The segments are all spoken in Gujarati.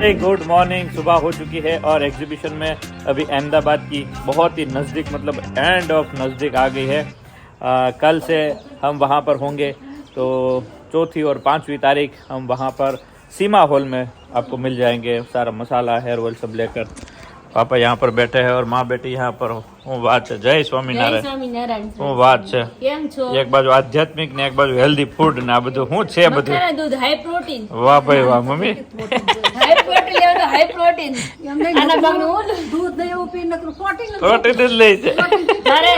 Very good morning. सुबह हो चुकी है और एग्जीबिशन में अभी अहमदाबाद की बहुत ही नज़दीक मतलब एंड ऑफ नज़दीक आ गई है। कल से हम वहाँ पर होंगे, तो 4 और 5 तारीख हम वहाँ पर सीमा हॉल में आपको मिल जाएंगे। सारा मसाला हेयर ऑयल सब लेकर पापा यहाँ पर बैठे हैं और माँ बेटी यहाँ पर હું વાત છે જય સ્વામિનારાયણ હું વાત છે એક બાજુ આધ્યાત્મિક ને એક બાજુ હેલ્ધી ફૂડ ને આ બધું શું છે બધું દૂધ હાઈ પ્રોટીન વાહ ભાઈ વાહ મમ્મી હાઈ પ્રોટીન લેવાનું હાઈ પ્રોટીન આના ભાગનું દૂધ ને એવું પીને પ્રોટીન જ લે છે ત્યારે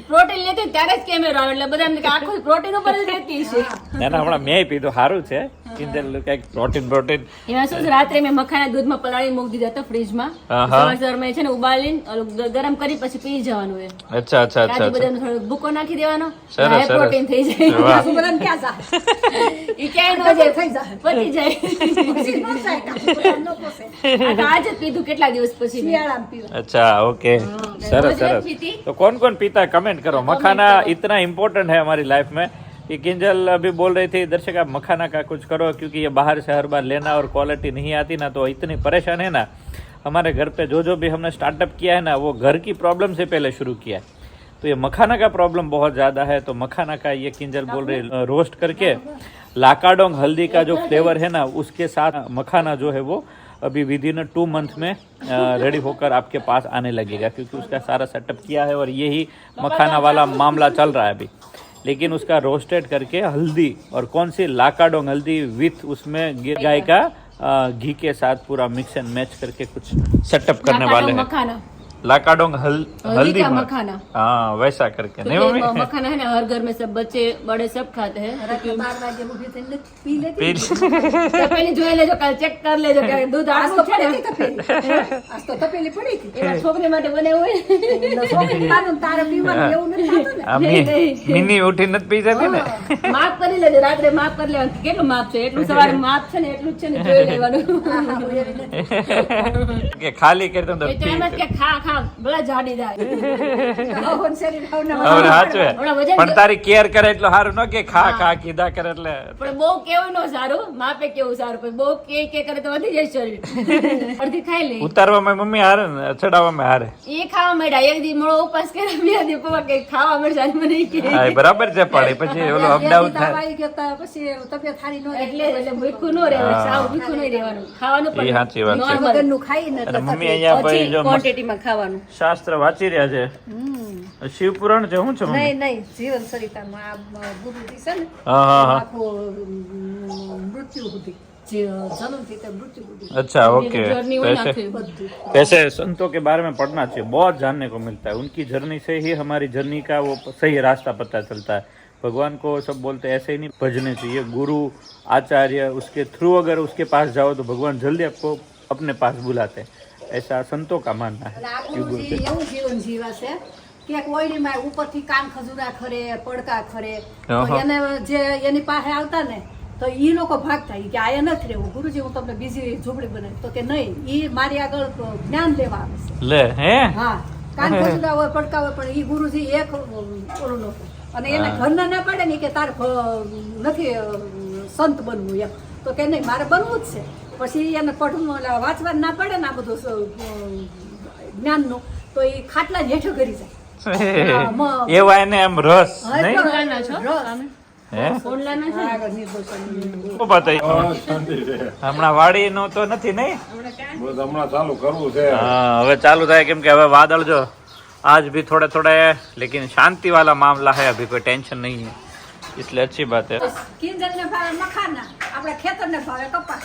પ્રોટીન લેતી ત્યારે જ કેમેરો આવે એટલે બધા એમ કે આખું પ્રોટીન ઉપર જ રહેતી છે ના ના હમણાં મેં પીધું સારું છે કિંજલ કઈક પ્રોટીન એમાં શું છે રાત્રે મેં મખાના દૂધમાં પલાળી મૂકી દીધા હતા ફ્રીજમાં સવારમાં છે ને ઉબાલીને ગરમ કરી પછી પી જવાનું એ અચ્છા અચ્છા અચ્છા બધાનો થોડો ભૂકો નાખી દેવાનો સરસ પ્રોટીન થઈ જાય બધાને ક્યાં જા ઈ ક્યાંય ન જાય થઈ જાય પતી જાય આજે પીધું કેટલા દિવસ પછી શિયાળામાં પીવું अच्छा ओके सरस सरस तो कौन कौन पीता है कमेंट करो। मखाना इतना इम्पोर्टेंट है हमारी लाइफ में कि किंजल अभी बोल रही थी दर्शक आप मखाना का कुछ करो क्योंकि ये बाहर से हर बार लेना और क्वालिटी नहीं आती ना, तो इतनी परेशान है ना। हमारे घर पे जो भी हमने स्टार्टअप किया है ना वो घर की प्रॉब्लम से पहले शुरू किया है, तो ये मखाना का प्रॉब्लम बहुत ज़्यादा है। तो मखाना का ये किंजल बोल रही रोस्ट करके लाकाडोंग हल्दी का जो फ्लेवर है ना उसके साथ मखाना जो है वो अभी विद इन 2 मंथ में रेडी होकर आपके पास आने लगेगा, क्योंकि उसका सारा सेटअप किया है और यही मखाना वाला मामला चल रहा है अभी। लेकिन उसका रोस्टेड करके हल्दी और कौन सी लाकाडोंग हल्दी विथ उसमें गाय का घी के साथ पूरा मिक्स एंड मैच करके कुछ सेटअप करने वाले हैं। लाकाडोंग हल्दी का मखाना, हाँ वैसा करके नहीं मम्मी मखाना है ना हर घर में सब बच्चे बड़े सब खाते हैं। पहले જોઈ લેજો કાલ ચેક કરી લેજો કે દૂધ આસ્તો છે ને આસ્તો તપેલી પડી હતી એના છોકરી માટે બનાવ્યું હોય છોકરી મારું તારે પીવાનું એવું નથી થતું ને મિની ઉઠી નથી પી જતી ને માફ કરી લેજો રાત્રે માફ કરી લેવાનું કેટલું માફ છે એટલું સવારે માફ છે ને એટલું જ છે ને જોઈ લેવાનું કે ખાલી કરી દઉં તો એમ જ કે ખા ખા ભલા જાડી જાય હવે હાચવે પણ તારી કેર કરે એટલે સારું ન કે ખા ખા કીધા કરે એટલે પણ બહુ કેવું ન સારું માપે કેવું સારું પણ બહુ કે કરે તો વધી જાય શરીર અડધી ખાઈ લે ઉતારવામાં મમ્મી હારે ને ચડાવવામાં હારે એ ખાવા માંડ્યા એક દી મોળો ઉપાસ કરે બે દી પપ્પા કે ખાવા માંડ્યા મને કે હા બરાબર છે પણ પછી ઓલો અપડાઉન થાય પછી તબિયત સારી ન એટલે ભૂખ્યું ન રહેવાનું સાવ ભૂખ્યું નહીં રહેવાનું ખાવાનું પણ એ સાચી વાત છે વગરનું ખાઈ ને અને મમ્મી અહીંયા ભાઈ જો ક્વોન્ટિટીમાં ખાવાનું શાસ્ત્ર વાંચી રહ્યા છે શિવપુરાણ છે શું છે મમ્મી નહીં જીવન સરિતામાં આ ગુરુજી છે ને हाँ हाँ हाँ આખું મૃત્યુ સુધી जन्मથી તે મૃત્યુ સુધી अच्छा ओके कैसे संतों के बारे में पढ़ना चाहिए, बहुत जानने को मिलता है। उनकी जर्नी से ही हमारी जर्नी का वो सही रास्ता पता चलता है। भगवान को सब बोलते ऐसे ही नहीं भजने चाहिए, गुरु आचार्य उसके थ्रू अगर उसके पास जाओ तो भगवान जल्दी आपको अपने पास बुलाते हैं, ऐसा संतों का मानना है। ગુરુજી એવું જીવન જીવા છે કે કોઈની ઉપરથી કાન ખજૂરા ખરે પડકા ખરે તો એને જે એની પાસે આવતા ને તો ઈ લોકો ભાગતા કે આયા નથી રહેવું ગુરુજી હું તમને બીજી ઝૂંપડી બનાવી તો કે નહીં ઈ મારી આગળ જ્ઞાન લેવા આવે છે ले हैं હા કાન ખજૂરા હોય પડકા હોય પણ ઈ ગુરુજી એક ઓલું નો અને એને ઘરના ના પાડે ને કે તાર નથી સંત બનવું એમ તો કે નહીં મારે બનવું જ છે પછી એને પઢવું વાંચવા ના પડે ને આ બધું જ્ઞાનનું તો એ ખાટલા જ હેઠો કરી જાય એવા એને એમ રસ નહીં હમણાં વાડી નો તો નથી નહીં હમણાં ચાલુ કરવું છે હવે ચાલુ થાય કેમ કે હવે વાદળ જો आज भी थोड़े थोड़े है लेकिन शांति वाला मामला है, अभी कोई टेंशन नहीं है, इसलिए अच्छी बात है। કિંજલ ને ભાવે મખાના આપણા ખેતર ને ભાવે કપાસ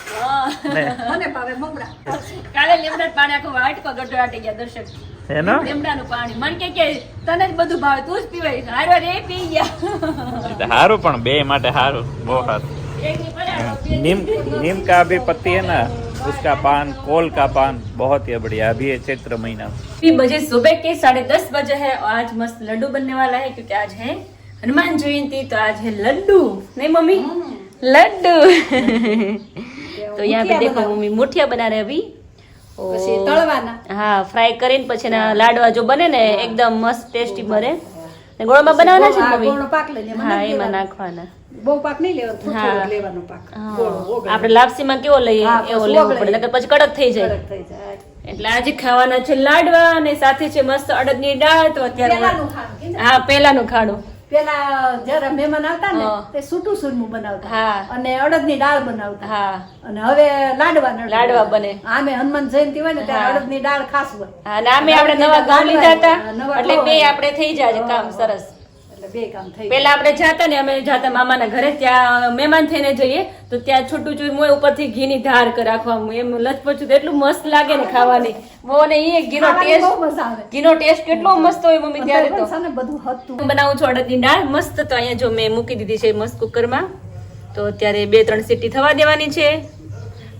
મને ભાવે મમરા કાલે લીમડા પાણી આખું વાટકો ગટરાટી ગયા દર્શક है ना લીમડાનું પાણી મન કે તને જ બધું ભાવે તું જ પીવાય હારો રે પી ગયા हारू पण बे माटे हारू बहुत हारू। नीम का भी पत्ती है ना उसका पान कोल का पान बहुत ही बढ़िया। अभी है चैत्र महीना 3 बजे सुबह के 10:30 बजे है और आज मस्त लड्डू बनने वाला है क्योंकि आज है हनुमान जयंती, तो आज है लड्डू नहीं मम्मी लड्डू तो यहाँ पे देखो मम्मी मुठिया बना रहे अभी પછી તળવાના હા ફ્રાય કરીને પછી ના લાડવા જો બને ને એકદમ મસ્ત ટેસ્ટી બને ને ગોળમાં બનાવવાના છે મમ્મી ગોળનો પાક લઈને હા એમાં નાખવાના બહુ પાક નહીં લેવાનો, થોડો હા. લેવાનો પાક. હા. ગોળો, ઓગળે. આપણે લાપસીમાં કેવો લઈએ હા, એવો પછી લેવો ઓગળે. પડે નકર પછી કડક થઈ જાય. કડક થઈ જાય. એટલે આજે ખાવાના છે લાડવા અને સાથે છે મસ્ત અડદની દાળ. તો અત્યારે પેલાનું ખાવાનું, કીધું. હા પેલાનું ખાણું. પેલા જયારે મહેમાન આવતા ને હા. તે સૂટું સૂરમું બનાવતા હા. અને અડદની દાળ બનાવતા હા અને હવે લાડવા લાડવા બને. આમે હનુમાન જયંતિ હોય ને ત્યારે હા. અડદની દાળ ખાસ હોય. હા, અને આમે આપણે નવા ઘઉં લીધા હતા નવા એટલે ઘઉં બે હોય. આપણે થઈ જાય છે કામ સરસ. એટલે બે કામ થઈ પેલા આપણે જાતા ને અમે જાતા મામાના ઘરે, ત્યાં મહેમાન થઈને જઈએ તો ત્યાં છોટું ચૂરમું હોય, ઉપરથી ઘીની ધાર કર રાખવામાં એમ લચપચું તો એટલું મસ્ત લાગે ને ખાવાની. મને એ ઘીનો ખાવાની બહુ ટેસ્ટ મજા આવે. ઘીનો ટેસ્ટ કેટલો મસ્ત હોય મમ્મી ત્યારે તો. પણ છે ને બધું હતું. હું બનાવું છું અડદની દાળ મસ્ત. તો અહીંયા જો મેં મૂકી દીધી છે મસ્ત કુકરમાં. તો અત્યારે 2-3 સીટી થવા દેવાની છે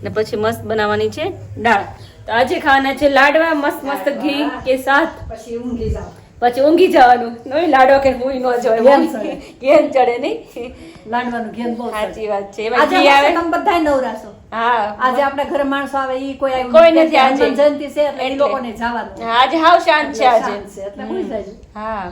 ને પછી મસ્ત બનાવવાની છે દાળ. તો આજે ખાવાના છે લાડવા મસ્ત મસ્ત ઘી કે સાથ. પછી ઊંઘી જાવ. પછી ઊંઘી જવાનું. નહીં લાડવા કે હુઈ ન જવાય. ઘેન ચડે. ઘેન ચડે નહીં. લાડવાનું ઘેન બહુ સાચી વાત છે. એમાં આજે ઘી આવે. તમે બધાય નવરાશો. હા આજે આપણા ઘરે માણસો આવે ઈ કોઈ આવ્યું કોઈ નથી. નથી આજે. હનુમાન જયંતિ છે એટલે ઈ એટલે. લોકોને જવાનું. આજે હાવ શાંત છે આજે. શાંત છે એટલે હુઈ જાજો. હા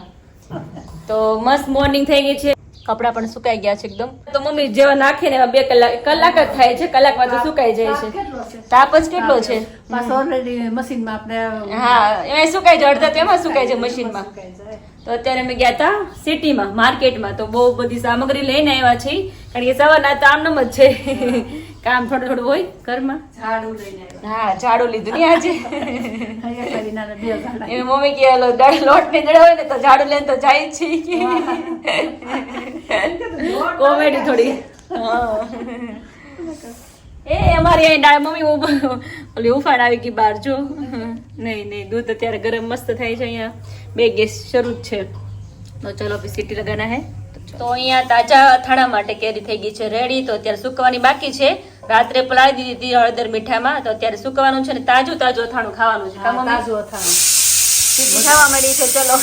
તો મસ્ત મોર્નિંગ થઈ ગઈ છે. કપડા પણ સુકાઈ ગયા છે એકદમ. તો મમ્મી જેવા નાખે ને એમાં 2 કલાક જ થાય છે. કલાકમાં તો સુકાઈ જાય તાપ છે. કેટલો છે? તાપ જ કેટલો છે. પાછો ઓલરેડી મશીનમાં આપણે હા એમાં સુકાઈ જાય. અડધા તો એમાં સુકાઈ જાય મશીનમાં. સુકાઈ જાય. તો અત્યારે અમે ગયા હતા સિટીમાં માર્કેટમાં. તો બહુ બધી સામગ્રી લઈને આવ્યા છીએ કારણ કે સવારના તો આમનામ જ છે કામ થોડું થોડું હોય ઘરમાં. ઝાડુ લઈને આવ્યા. હા ઝાડુ લીધું ને આજે. અહીંયા ખાલી નાના 2 ઝાડા. એની મમ્મી કે હાલો લોટ ને દડા હોય ને તો ઝાડુ લઈને તો જાય જ છે. કોમેડી થોડી. હા. એ અમારી અહીં દાળ મમ્મી ઓલી ઉફાણ આવી ગઈ બહાર જો. નહીં દૂધ અત્યારે ગરમ મસ્ત થાય છે. અહીંયા 2 ગેસ શરૂ જ છે. તો ચલો અભી સીટી લગાના હે. તો અહીંયા તાજા અથાણા માટે કેરી થઈ ગઈ છે રેડી. તો અત્યારે સુકવાની બાકી છે. રાત્રે પલાળી દીધી હતી હળદર મીઠામાં. તો અત્યારે સુકવાનું છે ને તાજું તાજું અથાણું ખાવાનું છે. કા મમ્મી? તાજું અથાણું. સીટી ખાવા માંડી છે ચલો.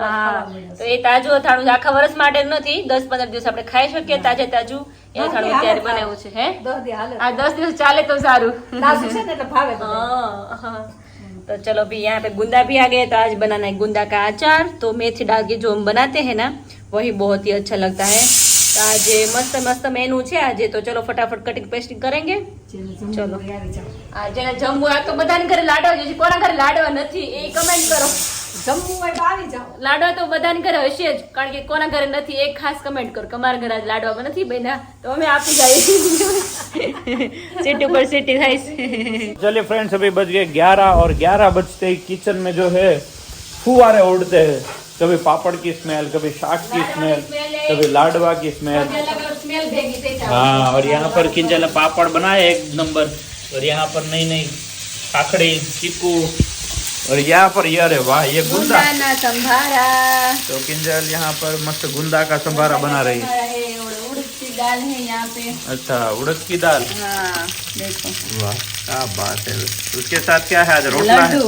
હા તો એ તાજું અથાણું આખા વર્ષ માટે નથી, 10-15 દિવસ આપણે ખાઈ શકીએ તાજે તાજું. એ અથાણું અત્યારે બનાવ્યું છે. હે 10 દી હાલે. આ 10 દિવસ ચાલે તો સારું. તાજું છે ને એટલે ભાવે બધાને. हाँ, तो चलो भी यहाँ पे गुंदा भी आ गए. तो आज बनाना है गुंदा का अचार. तो मेथी डाल के जो हम बनाते हैं ना वही बहुत ही अच्छा लगता है. तो आज मस्त मस्त मेनू છે આજે. તો ચલો ફટાફટ કટિંગ પેસ્ટિંગ કરેંગે. ચલો આવી જાઓ. આ જેને જમવું આ તો બધાને ઘરે લાડવા જોઈએ છે. કોના ઘરે લાડવા નથી એ કમેન્ટ કરો. જમવું હોય તો આવી જાઓ. લાડવા તો બધાને ઘરે હશે જ કારણ કે કોના ઘરે નથી એક ખાસ કમેન્ટ કરો કે અમારા ઘરે આજ લાડવા નથી બન્યા તો અમે આપી જઈએ. સીટી પર સીટી થાય છે. चलिए फ्रेंड्स अभी बज गए 11 और 11 बजते ही किचन में जो है फुवारे उड़ते हैं. कभी पापड़ की स्मेल, कभी शाक की स्मेल, कभी लाडवा की स्मेल. स्मेल भेगी થઈ જાય. हाँ और यहाँ पर किंजल ने पापड़ बनाए 1 नंबर. और यहाँ पर नई नई काकड़ी, चीकू और यहाँ पर ये अरे वाह ये गुंदा. ગુંદાના સંભારા तो किंजल यहाँ पर मस्त गुंदा का संभारा बना रही है. है और उड़द की दाल है यहाँ पे. अच्छा उड़द की दाल. हाँ देखो वाह क्या बात है. उसके साथ क्या है आज रोटला है. लड्डू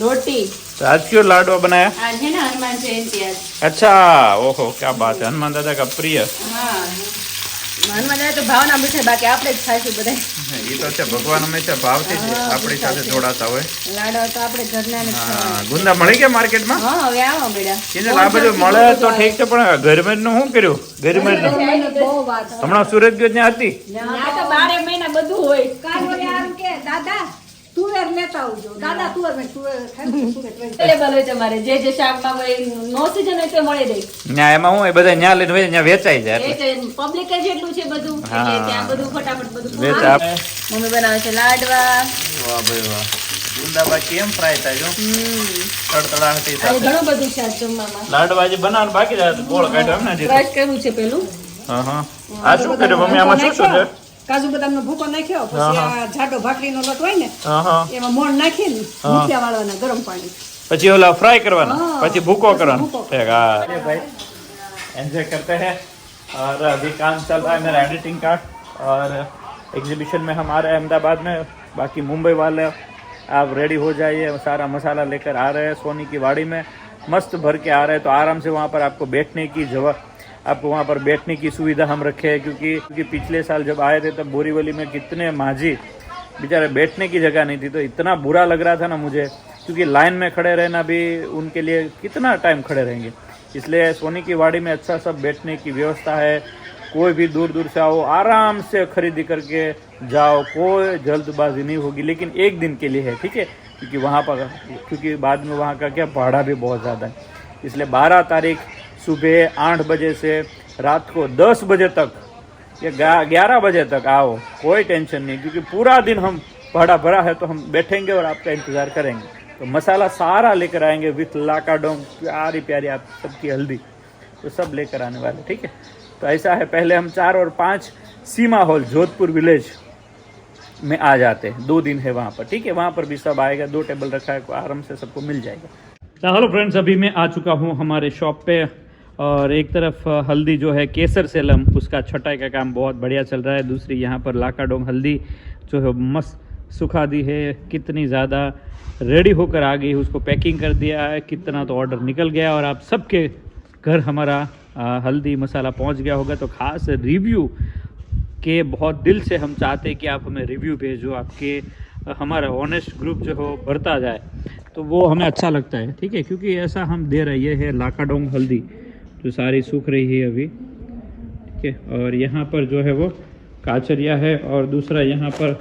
रोटी. तो आज क्यों लाडवा बनाया. आज है ना हनुमान जयंती आज. अच्छा ओहो क्या बात है. हनुमान दादा का प्रिय. हाँ હનુમાન દાદા તો ભાવના મીઠાઈ બાકી આપણે જ ખાઈશું બધા. એ તો છે ભગવાન હંમેશા ભાવથી જ આપણી સાથે જોડાતા હોય. લાડવા તો આપણે ઘરના જ હા ગુંદા મળી ગયા માર્કેટમાં. હા હવે આવો બેડા. કિંજલ આ બધું મળે તો ઠીક છે પણ ગરમેજ નું શું કર્યું. ગરમેજ નું મને બહુ વાત. હમણાં સુરત ગયો ત્યાં હતી. આ તો 12 મહિના બધું હોય. કાલ ઓલે આમ કે દાદા તુવેર લેતા આવજો. દાદા તુવેર મેં તુવેર ખાઈ તુવેર લઈ. અવેલેબલ હોય તમારે જે શાકમાં હોય નો સીઝન હોય તો મળી રહે. ત્યાં એમાં હું બધા ત્યાં લઈને હોય ત્યાં વેચાઈ જાય એટલે પબ્લિક જ એટલું છે બધું હા. એટલે ત્યાં બધું ફટાફટ બધું વેચા. મમ્મી બનાવે છે લાડવા. વાહ ભાઈ વાહ. ગુંદા બાકી એમ ફ્રાય થાય જો તડતડાટી આજે સાથે. ઘણું બધું છે આજ જમવામાં. લાડવા જે બનાવવાનું બાકી છે ગોળ કાઢ્યો એમ ને હજી તો. ક્રશ કરવું છે પેલું. હા હા આ શું કર્યું મમ્મી આમાં શું શું છે. કાજુ બદામનો ભૂકો નાખ્યો પછી આ જાડો ભાખરીનો લોટ હોય ને હા હા એમાં મોણ નાખીને મૂક્યા વાળવાના ગરમ પાણી. પછી ઓલા फ्राई करवाना हाँ। પછી भूको करवाना भूको। ठीक है. अरे भाई एंजॉय करते हैं और अभी काम चल रहा है मेरा एडिटिंग का और एग्जीबिशन में हम आ रहे हैं अहमदाबाद में. बाकी मुंबई वाले आप रेडी हो जाइए. सारा मसाला लेकर आ रहे हैं सोनी की वाड़ी में मस्त भर के आ रहे हैं. तो आराम से वहाँ पर आपको बैठने की जगह आपको वहाँ पर बैठने की सुविधा हम रखे हैं क्योंकि पिछले साल जब आए थे तब बोरीवली में कितने माझी बेचारे बैठने की जगह नहीं थी. तो इतना बुरा लग रहा था ना मुझे क्योंकि लाइन में खड़े रहना भी उनके लिए कितना टाइम खड़े रहेंगे. इसलिए सोनी की वाड़ी में अच्छा सब बैठने की व्यवस्था है। कोई भी दूर दूर से आओ, आराम से खरीदी करके जाओ, कोई जल्दबाजी नहीं होगी। लेकिन एक दिन के लिए है, ठीक है, क्योंकि वहाँ पर बाद में वहाँ का क्या भाड़ा भी बहुत ज़्यादा है। इसलिए 12 तारीख सुबह 8 बजे से रात को 10 बजे तक या 11 बजे तक आओ, कोई टेंशन नहीं, क्योंकि पूरा दिन हम भाड़ा भरा है तो हम बैठेंगे और आपका इंतज़ार करेंगे। तो मसाला सारा लेकर आएंगे विथ लाकाडोंग, प्यारी प्यारी आप सबकी हल्दी, तो सब लेकर आने वाले, ठीक है। तो ऐसा है, पहले हम 4 और 5 सीमा हॉल जोधपुर विलेज में आ जाते हैं। 2 दिन है वहाँ पर, ठीक है। वहाँ पर भी सब आएगा, 2 टेबल रखा है, आराम से सबको मिल जाएगा। तो हेलो फ्रेंड्स, अभी मैं आ चुका हूँ हमारे शॉप पे और एक तरफ हल्दी जो है केसर सेलम, उसका छटाई का काम बहुत बढ़िया चल रहा है। दूसरी यहाँ पर लाकाडोंग हल्दी जो है मस्त सुखा दी है, कितनी ज़्यादा रेडी होकर आ गई, उसको पैकिंग कर दिया है, कितना तो ऑर्डर निकल गया और आप सबके घर हमारा हल्दी मसाला पहुंच गया होगा। तो खास रिव्यू के बहुत दिल से हम चाहते हैं कि आप हमें रिव्यू भेजो, आपके हमारा ऑनेस्ट ग्रुप जो हो बढ़ता जाए, तो वो हमें अच्छा लगता है, ठीक है। क्योंकि ऐसा हम दे रहे, ये है लाकाडोंग हल्दी जो सारी सूख रही है अभी, ठीक है। और यहाँ पर जो है वो काचरिया है और दूसरा यहाँ पर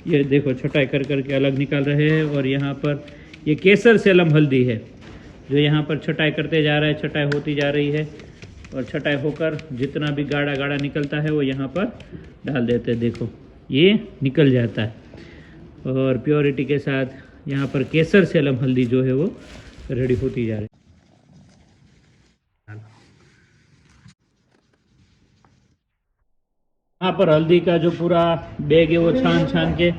ये देखो छटाई कर करके अलग निकाल रहे हैं। और यहाँ पर ये केसर सेलम हल्दी है जो यहाँ पर छटाई करते जा रहा है, छटाई होती जा रही है और छटाई होकर जितना भी गाढ़ा गाढ़ा निकलता है वो यहाँ पर डाल देते हैं। देखो ये निकल जाता है और प्योरिटी के साथ यहाँ पर केसर सेलम हल्दी जो है वो रेडी होती जा रही है। यहाँ पर हल्दी का जो पूरा बैग है वो छान छान के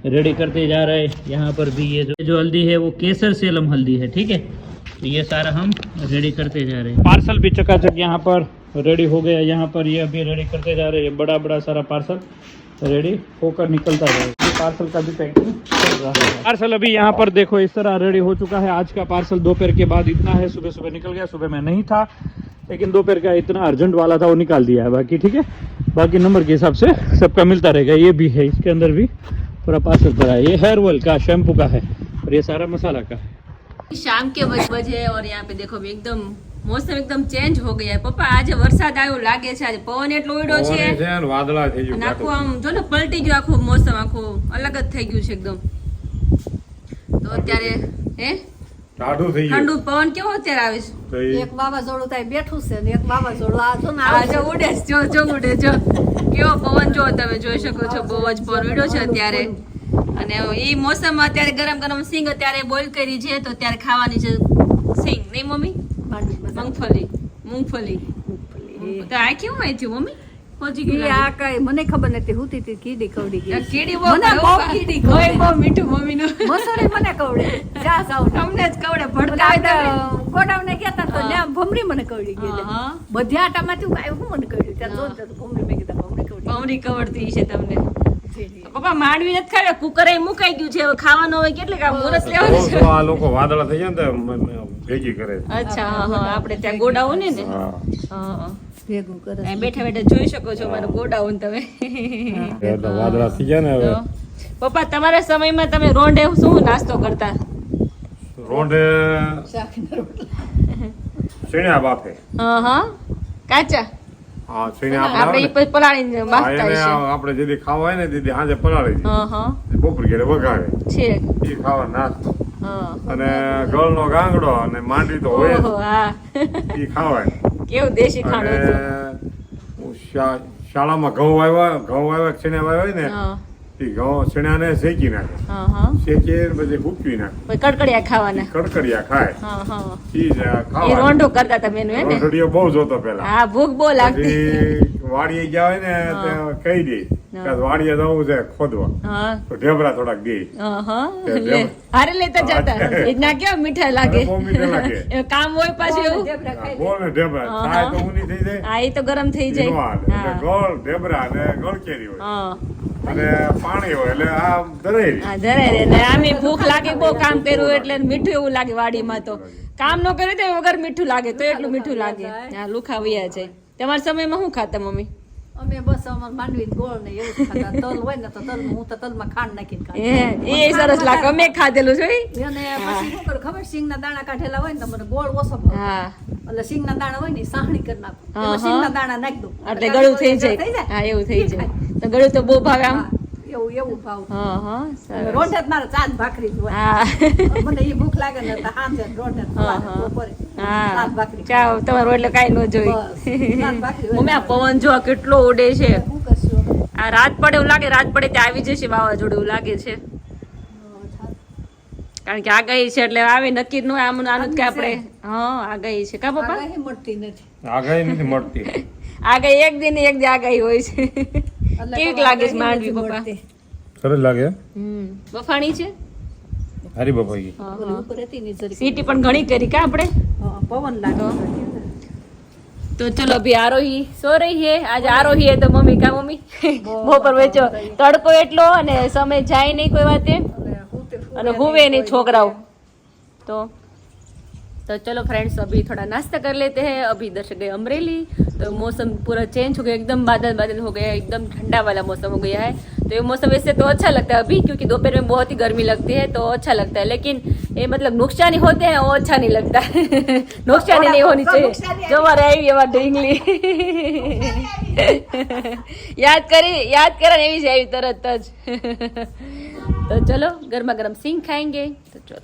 रेडी करते जा रहे हैं। यहाँ पर भी ये जो हल्दी है वो केसर सेलम हल्दी है, ठीक है। तो ये सारा हम रेडी करते जा रहे हैं। पार्सल भी चकाचक यहाँ पर रेडी हो गया, यहाँ पर ये अभी रेडी करते जा रहे हैं। बड़ा बड़ा सारा पार्सल रेडी होकर निकलता जाए। पार्सल का भी पैकिंग चल रहा है। पार्सल अभी यहाँ पर देखो इस तरह रेडी हो चुका है। आज का पार्सल दोपहर के बाद इतना है, सुबह सुबह निकल गया। सुबह में नहीं था, लेकिन दोपहर का इतना अर्जेंट वाला था वो निकाल दिया है। बाकी ठीक है, बाकी नंबर के हिसाब से सबका मिलता रहेगा। ये भी है, इसके अंदर भी पूरा पार्सल पड़ा है। ये हेयर ऑयल का, शैम्पू का है और ये सारा मसाला का है। शाम के बजे और यहाँ पे देखो एकदम मौसम एकदम चेंज हो गया है। पप्पा आज वરસાદ આવ્યો લાગે છે, આજે પવન એટલો ઉડ્યો છે પવન વાદળા થઈ ગયું, અને આખું આમ જો ને પલટી ગયું, આખું મોસમ આખું અલગ જ થઈ ગયું છે એકદમ। તો અત્યારે હે ટાઢું થઈ ગયું, ઠંડુ પવન કેવો અત્યારે આવે છે। તો એ એક વાવાઝોડું થાય બેઠું છે ને એક વાવાઝોડું આ જો ને આ જો ઉડે છે, જો ઉડે, જો કેવો પવન જો તમે જોઈ શકો છો। બહુ જ પવન ઉડ્યો છે અત્યારે અને એ મોસમમાં અત્યારે ગરમ ગરમ સિંગ અત્યારે બોઇલ કરી છે, તો અત્યારે ખાવાની છે સિંગ, નહીં મમ્મી? મૂંગફલી તો આ કેવું હોય છે મમ્મી? પહોંચી ગઈ આ કઈ મને ખબર નથી, હું તી કીડી કવડી ગઈ કીડી મને બહુ કીડી કવડે. બહુ મીઠું મમ્મીનું મસોરી મને કવડે જા સાવ તમને જ કવડે ભડકાવે ગોડાઉને ગયા તા તો ત્યાં ભમરી મને કવડી ગઈ હા બધી આટામાંથી હું હું મને કવડી ત્યાં જોત તો ભમરી મેં કીધા ભમરી કવડી મમરી કવડતી છે તમને। પપ્પા માંડવી નથી ખાવે, કુકર એ મુકાઈ ગયું છે, હવે ખાવાનું હોય કેટલે કામ મુરત લેવાનું છે। તો આ લોકો વાદળા થઈ જાય ને તો ભેગી કરે છે। અચ્છા હા, આપણે ત્યાં ગોડાઉન ને હા, હા ભેગું કરે અહીં બેઠા બેઠા જોઈ શકો છો મારું ગોડાઉન તમે। એટલે વાદળા થઈ જાય ને હવે તો પપ્પા તમારા સમયમાં તમે રોંઢે શું નાસ્તો કરતા? રોંઢે સીણ્યા બાફે, હા હા કાચા હા સીણ્યા આપણે આપણે ઈ પછી પલાળીને હા, બાફતા એને છે। આપણે જેથી ખાવા હોય ને દીદી હાજે પલાળી દે, હા હા બપોર ઘેરે વઘારે, છે એ ખાવા નાસ્તો। હા અને ગળનો ગાંગડો અને માંડવી તો હોય ઓહો હા એ ખાવાય। કેવું દેશી અને ખાણું હતું। હું શાળામાં ઘઉં આવ્યા છીણ્યા હોય ને હા એ ઘઉં છીણ્યાને શેકી નાખે, હા હા શેકીને પછી ભૂકવી નાખે, પછી કડકડિયા ખાવાના। કડકડિયા ખાય। હા હા ઈ જ એ ખાવા રોંઢો કરતા તમે એનું હે ને? રોંઢડીઓ બહુ જોતો પેલા, હા ભૂખ બહુ લાગતી। પછી વાડીએ ગયા હોય ને તો કહી દે કે આજ વાડીએ જવું છે ખોદવા, હા તો ઢેબરા થોડાક દે, હા હા તે લે હારે લેતા જતા, હા, એના કેવા મીઠા લાગે। બહુ મીઠા લાગે। એ કામ હોય પાછું એવું। ઢેબરા ખાઈ બોલ ને ઢેબરા હા, ચાય તો હા. ઊની થઈ જાય, હા એ તો ગરમ થઈ ઈ નો જાય। હાલે. એટલે હા ગોળ ઢેબરા અને ગોળ કેરી હોય હા અને પાણી હોય એટલે આ દરેરી। હા જરાય રે ને આમે ભૂખ લાગે, બહુ કામ કર્યું એટલે મીઠું એવું લાગે વાડીમાં। તો કામ ન કર્યું તો વગર મીઠું લાગે, તો એટલું મીઠું લાગે। હા લુખા વયા જાય। તમારા સમયમાં શું ખાતા મમ્મી? અમે બસ અમાર માંડવી ગોળ ને એવું જ ખાતા. તલ હોય ને તો તલ હું તો તલમાં ખાંડ નાખીને ખાતી. એ સરસ લાગે, અમે ખાધેલું છે ઈ. અને પછી શું કરું ખબર, સિંગના દાણા કાઢેલા હોય ને તો મને ગોળ ઓછો ભાવે. હા એટલે સિંગના દાણા હોય ને ઈ સાહણી કરી નાખું. હા, એમાં હા. સિંગના દાણા નાખી દઉં. એટલે ગળું થઈ જાય. હા એવું થઈ જાય. તો ગળું તો બહુ ભાવે આમ. હા, એવું ભાવ. હા હા સરસ. રોંઢે જ મારે ચાંદ ભાખરી જ હોય. હા મને એ ભૂખ લાગે ને તો હાંજે રોંઢે જ હા, ખવાય, હા. બપોરે હા ચાંદ ભાખરી. ચાવ તમારું એટલે કાંઈ ન જોઈ. બસ, ચાંદ ભાખરી હોય. મમ્મી આ પવન જો કેટલો ઉડે છે. શું કરશું હવે? આ રાત પડે એવું લાગે, રાત પડે ત્યાં આવી જશે વાવાઝોડું એવું લાગે છે. કારણ કે આગાહી છે એટલે આવે નક્કી ન હોય આમ આનું જ કે આપણે. હા આગાહી છે કા પપ્પા? આગાહી મળતી નથી. આગાહી નથી મળતી. આગાહી એક દિન ને એક દી આગાહી હોય છે. એટલે કેવીક તો લાગે છે આગાહી માંડવી નથી પપ્પા? મળતી. સરસ લાગે. બફાણી છે. હરી બાપાજી. ઓલી ઉપર હતી ને જરીક. સીટી પણ ઘણી કરી કા આપણે. હા, પવન લાગે. तो चलो अभी आरोही सो रही है. आज आरोही है तो मम्मी का मम्मी બપોર વેચો તડકો એટલો અને સમય જાય નહીં કોઈ વાતે અને હુવે નહીં છોકરાઓ. तो चलो फ्रेंड्स अभी थोड़ा नाश्ता कर लेते हैं. अभी दर्शक गए अमरेली तो मौसम पूरा चेंज हो गया, एकदम बादल बादल हो गया, एकदम ठंडा वाला मौसम हो गया है. तो ये मौसम वैसे तो अच्छा लगता है अभी, क्योंकि दोपहर में बहुत ही गर्मी लगती है तो अच्छा लगता है, लेकिन ये मतलब नुकसानी होते हैं वो अच्छा नहीं लगता. नुकसानी नहीं होनी चाहिए. जो हमारे आई हमारे ढींगली યાદ કરે એવી જ આવી તરત જ. તો ચલો ગરમા ગરમ સિંગ ખાएंगे. તો ચલો.